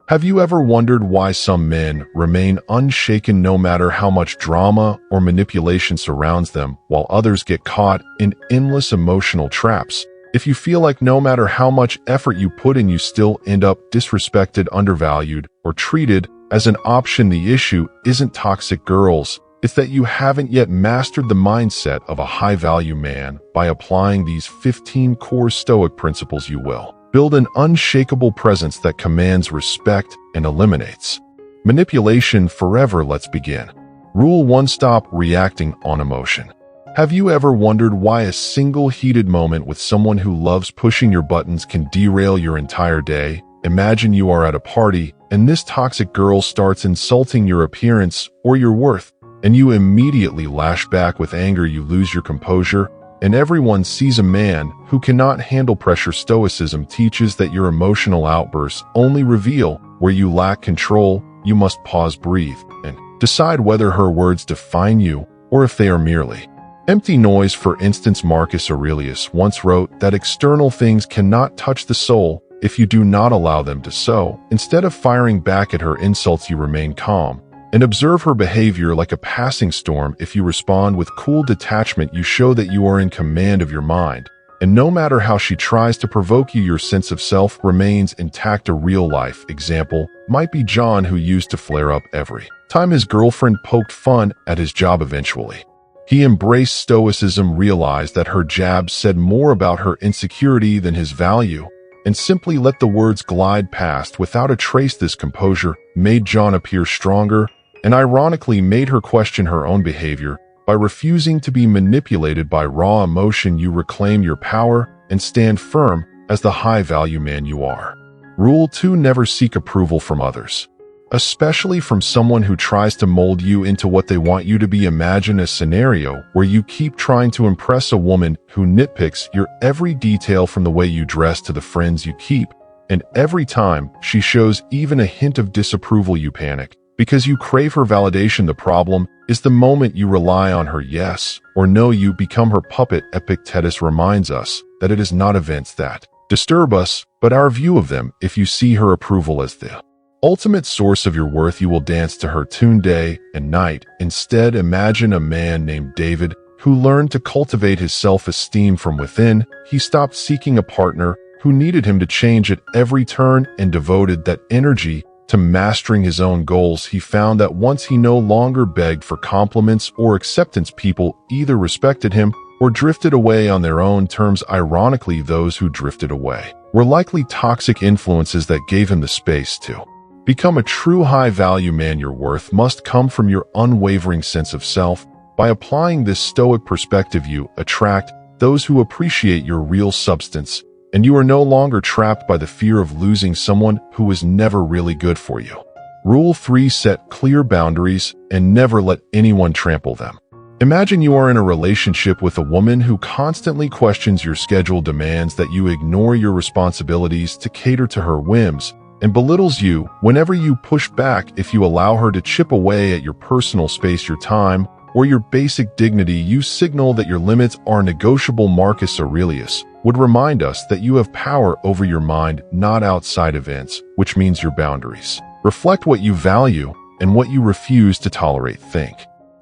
Have you ever wondered why some men remain unshaken no matter how much drama or manipulation surrounds them, while others get caught in endless emotional traps? If you feel like no matter how much effort you put in, you still end up disrespected, undervalued, or treated as an option, the issue isn't toxic girls. It's that you haven't yet mastered the mindset of a high-value man. By applying these 15 core Stoic principles, you will build an unshakable presence that commands respect and eliminates manipulation forever. Let's begin. Rule 1. Stop reacting on emotion. Have you ever wondered why a single heated moment with someone who loves pushing your buttons can derail your entire day? Imagine you are at a party and this toxic girl starts insulting your appearance or your worth, and you immediately lash back with anger. You lose your composure, and everyone sees a man who cannot handle pressure. Stoicism teaches that your emotional outbursts only reveal where you lack control. You must pause, breathe, and decide whether her words define you or if they are merely empty noise. For instance, Marcus Aurelius once wrote that external things cannot touch the soul if you do not allow them to so. Instead of firing back at her insults, you remain calm and observe her behavior like a passing storm. If you respond with cool detachment, you show that you are in command of your mind, and no matter how she tries to provoke you, your sense of self remains intact. A real-life example might be John, who used to flare up every time his girlfriend poked fun at his job. Eventually, he embraced Stoicism, realized that her jabs said more about her insecurity than his value, and simply let the words glide past without a trace. This composure made John appear stronger, and ironically made her question her own behavior. By refusing to be manipulated by raw emotion, you reclaim your power and stand firm as the high-value man you are. Rule 2. Never seek approval from others, especially from someone who tries to mold you into what they want you to be. Imagine a scenario where you keep trying to impress a woman who nitpicks your every detail, from the way you dress to the friends you keep, and every time she shows even a hint of disapproval, you panic because you crave her validation. The problem is the moment you rely on her yes or no, you become her puppet. Epictetus reminds us that it is not events that disturb us, but our view of them. If you see her approval as the ultimate source of your worth, you will dance to her tune day and night. Instead, imagine a man named David who learned to cultivate his self-esteem from within. He stopped seeking a partner who needed him to change at every turn and devoted that energy to mastering his own goals. He found that once he no longer begged for compliments or acceptance, people either respected him or drifted away on their own terms. Ironically, those who drifted away were likely toxic influences that gave him the space to become a true high-value man. Your worth must come from your unwavering sense of self. By applying this Stoic perspective, you attract those who appreciate your real substance, and you are no longer trapped by the fear of losing someone who was never really good for you. Rule 3. Set clear boundaries and never let anyone trample them. Imagine you are in a relationship with a woman who constantly questions your schedule, demands that you ignore your responsibilities to cater to her whims, and belittles you whenever you push back. If you allow her to chip away at your personal space, your time, or your basic dignity, you signal that your limits are negotiable. Marcus Aurelius would remind us that you have power over your mind, not outside events, which means your boundaries reflect what you value and what you refuse to tolerate. Think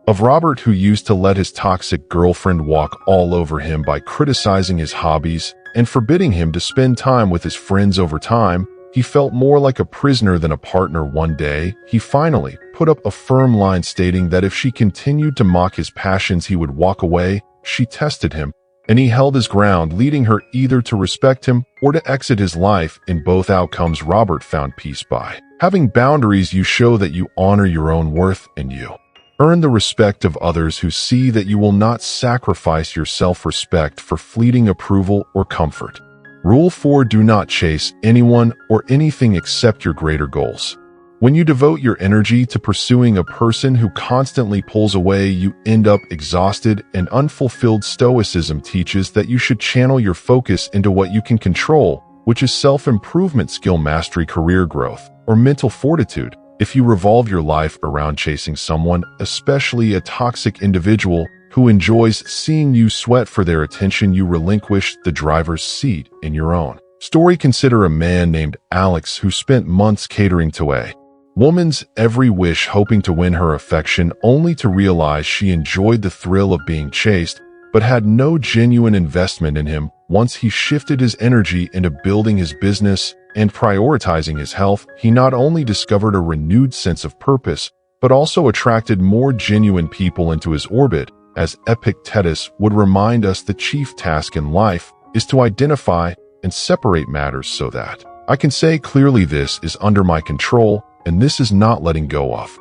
of Robert, who used to let his toxic girlfriend walk all over him by criticizing his hobbies and forbidding him to spend time with his friends. Over time, he felt more like a prisoner than a partner. One day, he finally put up a firm line, stating that if she continued to mock his passions, he would walk away. She tested him, and he held his ground, leading her either to respect him or to exit his life. In both outcomes, Robert found peace. By having boundaries, you show that you honor your own worth, and you earn the respect of others who see that you will not sacrifice your self-respect for fleeting approval or comfort. Rule 4. Do not chase anyone or anything except your greater goals. When you devote your energy to pursuing a person who constantly pulls away, you end up exhausted and unfulfilled. Stoicism teaches that you should channel your focus into what you can control, which is self-improvement, skill mastery, career growth, or mental fortitude. If you revolve your life around chasing someone, especially a toxic individual who enjoys seeing you sweat for their attention, you relinquish the driver's seat in your own Story: consider a man named Alex who spent months catering to a woman's every wish, hoping to win her affection, only to realize she enjoyed the thrill of being chased, but had no genuine investment in him. Once he shifted his energy into building his business and prioritizing his health, he not only discovered a renewed sense of purpose, but also attracted more genuine people into his orbit. As Epictetus would remind us, the chief task in life is to identify and separate matters so that I can say clearly, this is under my control, and this is not letting go of.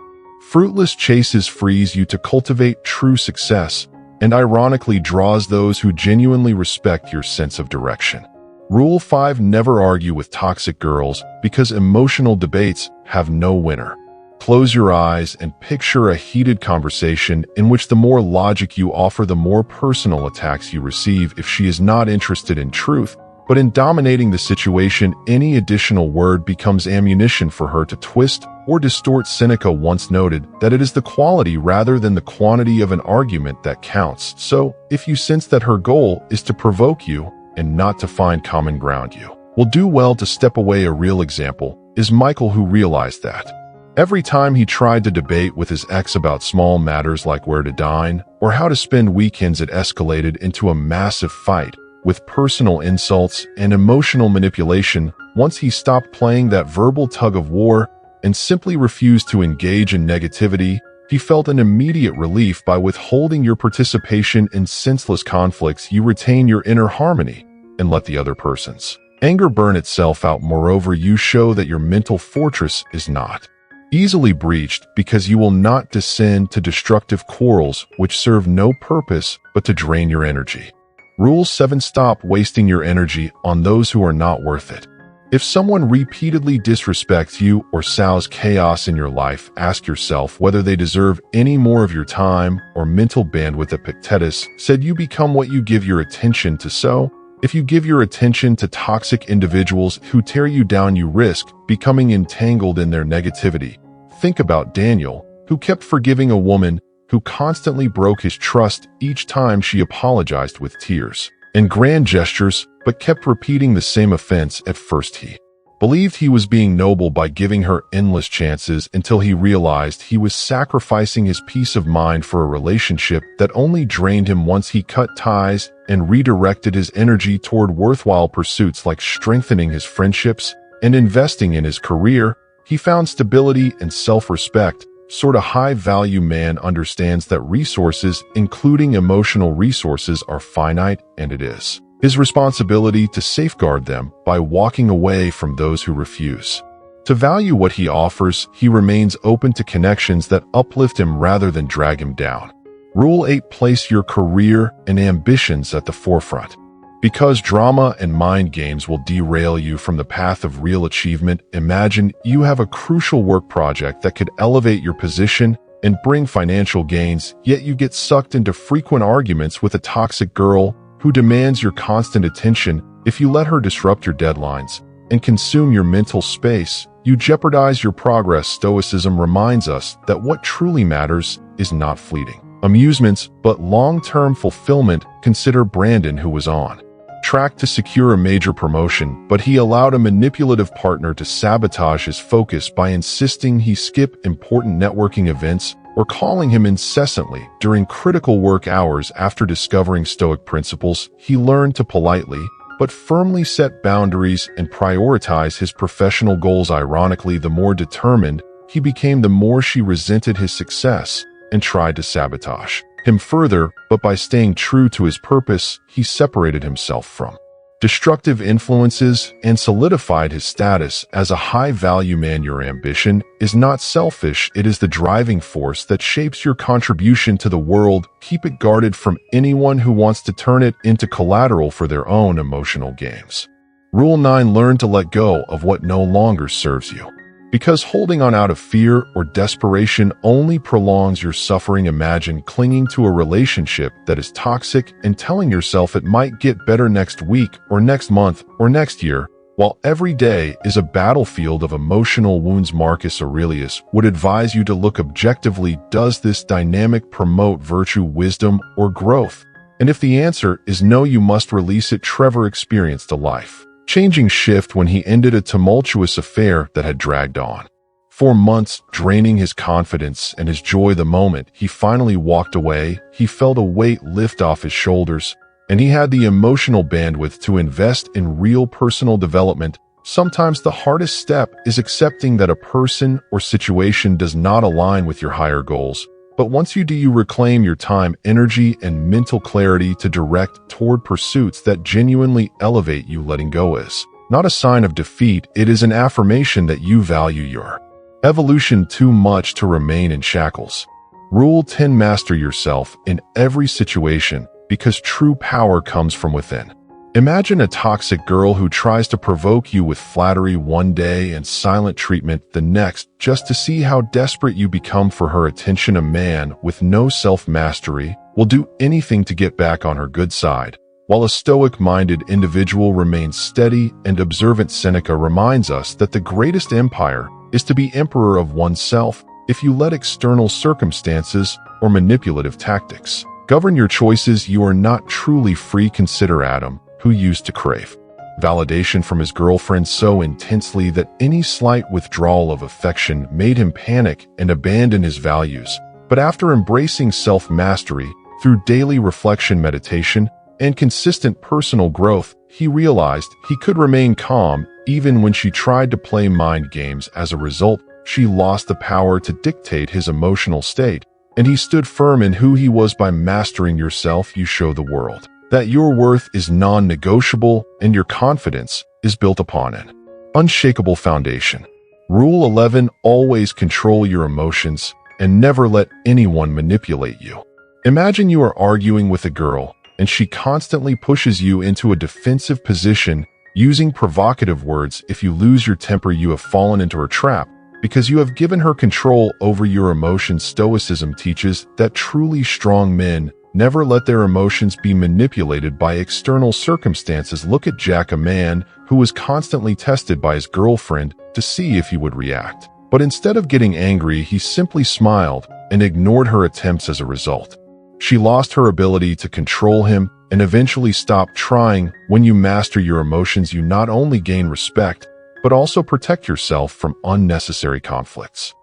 Fruitless chases frees you to cultivate true success, and ironically draws those who genuinely respect your sense of direction. Rule 5: never argue with toxic girls, because emotional debates have no winner. Close your eyes and picture a heated conversation in which the more logic you offer, the more personal attacks you receive. If she is not interested in truth, but in dominating the situation, any additional word becomes ammunition for her to twist or distort. Seneca once noted that it is the quality rather than the quantity of an argument that counts. So, if you sense that her goal is to provoke you and not to find common ground, you will do well to step away. A real example is Michael, who realized that every time he tried to debate with his ex about small matters like where to dine or how to spend weekends, it escalated into a massive fight with personal insults and emotional manipulation. Once he stopped playing that verbal tug-of-war and simply refused to engage in negativity, he felt an immediate relief. By withholding your participation in senseless conflicts, you retain your inner harmony and let the other person's anger burn itself out. Moreover, you show that your mental fortress is not easily breached, because you will not descend to destructive quarrels which serve no purpose but to drain your energy. Rule 7: stop wasting your energy on those who are not worth it. If someone repeatedly disrespects you or sows chaos in your life, ask yourself whether they deserve any more of your time or mental bandwidth. Epictetus said, you become what you give your attention to. So, if you give your attention to toxic individuals who tear you down, you risk becoming entangled in their negativity. Think about Daniel, who kept forgiving a woman who constantly broke his trust each time she apologized with tears and grand gestures, but kept repeating the same offense. At first he believed he was being noble by giving her endless chances, until he realized he was sacrificing his peace of mind for a relationship that only drained him. Once he cut ties and redirected his energy toward worthwhile pursuits like strengthening his friendships and investing in his career, he found stability and self-respect. A high-value man understands that resources, including emotional resources, are finite, and it is his responsibility to safeguard them by walking away from those who refuse to value what he offers. He remains open to connections that uplift him rather than drag him down. Rule 8: place your career and ambitions at the forefront. Because drama and mind games will derail you from the path of real achievement, imagine you have a crucial work project that could elevate your position and bring financial gains, yet you get sucked into frequent arguments with a toxic girl who demands your constant attention. If you let her disrupt your deadlines and consume your mental space, you jeopardize your progress. Stoicism reminds us that what truly matters is not fleeting amusements, but long-term fulfillment. Consider Brandon, who was on track to secure a major promotion, but he allowed a manipulative partner to sabotage his focus by insisting he skip important networking events or calling him incessantly during critical work hours. After discovering Stoic principles, he learned to politely but firmly set boundaries and prioritize his professional goals. Ironically, the more determined he became, the more she resented his success and tried to sabotage him further. But by staying true to his purpose, he separated himself from destructive influences and solidified his status as a high-value man. Your ambition is not selfish, it is the driving force that shapes your contribution to the world. Keep it guarded from anyone who wants to turn it into collateral for their own emotional games. Rule 9: learn to let go of what no longer serves you. Because holding on out of fear or desperation only prolongs your suffering. Imagine clinging to a relationship that is toxic and telling yourself it might get better next week or next month or next year, while every day is a battlefield of emotional wounds. Marcus Aurelius would advise you to look objectively. Does this dynamic promote virtue, wisdom, or growth? And if the answer is no, you must release it. Trevor experienced a life changing shift when he ended a tumultuous affair that had dragged on. For months, draining his confidence and his joy the moment he finally walked away, he felt a weight lift off his shoulders, and he had the emotional bandwidth to invest in real personal development. Sometimes the hardest step is accepting that a person or situation does not align with your higher goals. But once you do, you reclaim your time, energy, and mental clarity to direct toward pursuits that genuinely elevate you. Letting go is not a sign of defeat, it is an affirmation that you value your evolution too much to remain in shackles. Rule 10: Master yourself in every situation, because true power comes from within. Imagine a toxic girl who tries to provoke you with flattery one day and silent treatment the next, just to see how desperate you become for her attention. A man with no self-mastery will do anything to get back on her good side, while a stoic-minded individual remains steady and observant. Seneca reminds us that the greatest empire is to be emperor of oneself. If you let external circumstances or manipulative tactics govern your choices, you are not truly free. Consider Adam, who used to crave validation from his girlfriend so intensely that any slight withdrawal of affection made him panic and abandon his values. But after embracing self-mastery through daily reflection, meditation, and consistent personal growth, he realized he could remain calm even when she tried to play mind games. As a result, she lost the power to dictate his emotional state, and he stood firm in who he was. By mastering yourself, you show the world that your worth is non-negotiable and your confidence is built upon an unshakable foundation. Rule 11: Always control your emotions and never let anyone manipulate you. Imagine you are arguing with a girl and she constantly pushes you into a defensive position using provocative words. If you lose your temper, you have fallen into her trap because you have given her control over your emotions. Stoicism teaches that truly strong men never let their emotions be manipulated by external circumstances. Look at Jack, a man who was constantly tested by his girlfriend to see if he would react. But instead of getting angry, he simply smiled and ignored her attempts. As a result, she lost her ability to control him and eventually stopped trying. When you master your emotions, you not only gain respect, but also protect yourself from unnecessary conflicts.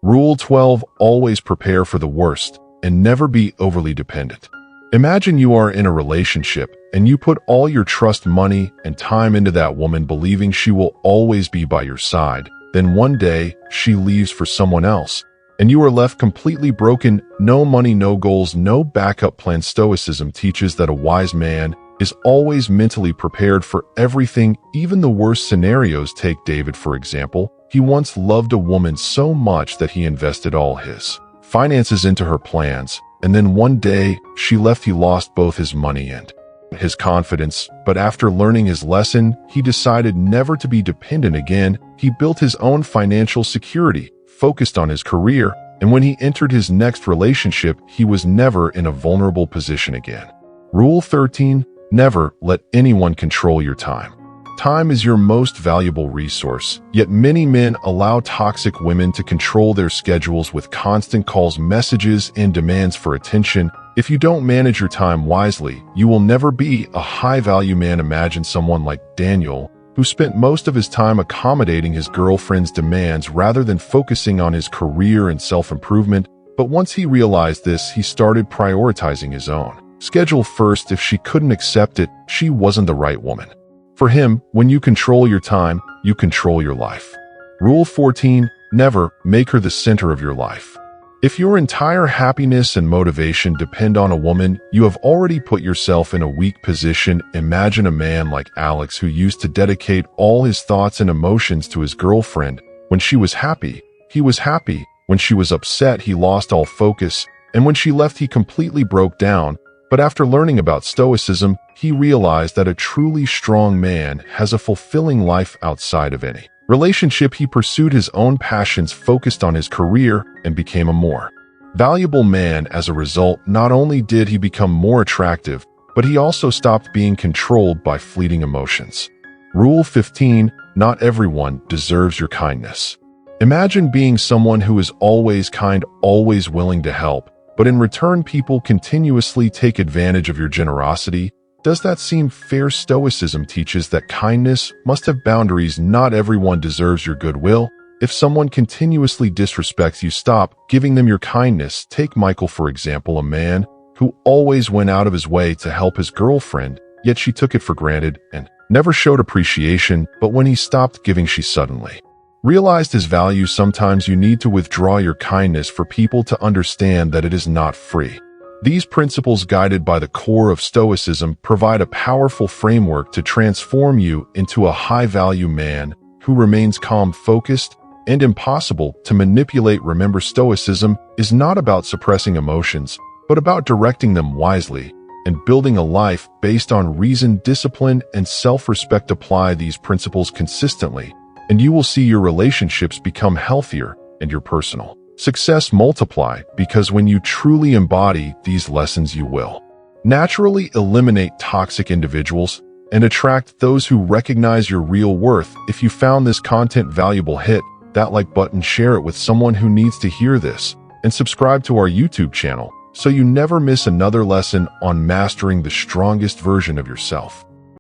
Rule 12: Always prepare for the worst and never be overly dependent. Imagine you are in a relationship and you put all your trust, money, and time into that woman, believing she will always be by your side. Then one day, she leaves for someone else, and you are left completely broken. No money, no goals, no backup plan. Stoicism teaches that a wise man is always mentally prepared for everything, even the worst scenarios. Take David, for example. He once loved a woman so much that he invested all his finances into her plans, and then one day she left. He lost both his money and his confidence, but after learning his lesson, he decided never to be dependent again. He built his own financial security, focused on his career, and when he entered his next relationship, he was never in a vulnerable position again. Rule 13: Never let anyone control your time. Time is your most valuable resource, yet many men allow toxic women to control their schedules with constant calls, messages, and demands for attention. If you don't manage your time wisely, you will never be a high-value man. Imagine someone like Daniel, who spent most of his time accommodating his girlfriend's demands rather than focusing on his career and self-improvement. But once he realized this, he started prioritizing his own schedule first. If she couldn't accept it, she wasn't the right woman for him. When you control your time, you control your life. Rule 14: Never make her the center of your life. If your entire happiness and motivation depend on a woman, you have already put yourself in a weak position. Imagine a man like Alex, who used to dedicate all his thoughts and emotions to his girlfriend. When she was happy, he was happy. When she was upset, he lost all focus. And when she left, he completely broke down. But after learning about Stoicism, he realized that a truly strong man has a fulfilling life outside of any relationship. He pursued his own passions, focused on his career, and became a more valuable man. As a result, not only did he become more attractive, but he also stopped being controlled by fleeting emotions. Rule 15: Not everyone deserves your kindness. Imagine being someone who is always kind, always willing to help, but in return people continuously take advantage of your generosity. Does that seem fair? Stoicism teaches that kindness must have boundaries. Not everyone deserves your goodwill. If someone continuously disrespects you, stop giving them your kindness. Take Michael, for example, a man who always went out of his way to help his girlfriend, yet she took it for granted and never showed appreciation. But when he stopped giving, she suddenly realized his value. Sometimes you need to withdraw your kindness for people to understand that it is not free. These principles, guided by the core of Stoicism, provide a powerful framework to transform you into a high-value man who remains calm, focused, and impossible to manipulate. Remember, Stoicism is not about suppressing emotions, but about directing them wisely and building a life based on reason, discipline, and self-respect. Apply these principles consistently, and you will see your relationships become healthier and your personal success multiply, because when you truly embody these lessons, you will naturally eliminate toxic individuals and attract those who recognize your real worth. If you found this content valuable, hit that like button, share it with someone who needs to hear this, and subscribe to our YouTube channel so you never miss another lesson on mastering the strongest version of yourself.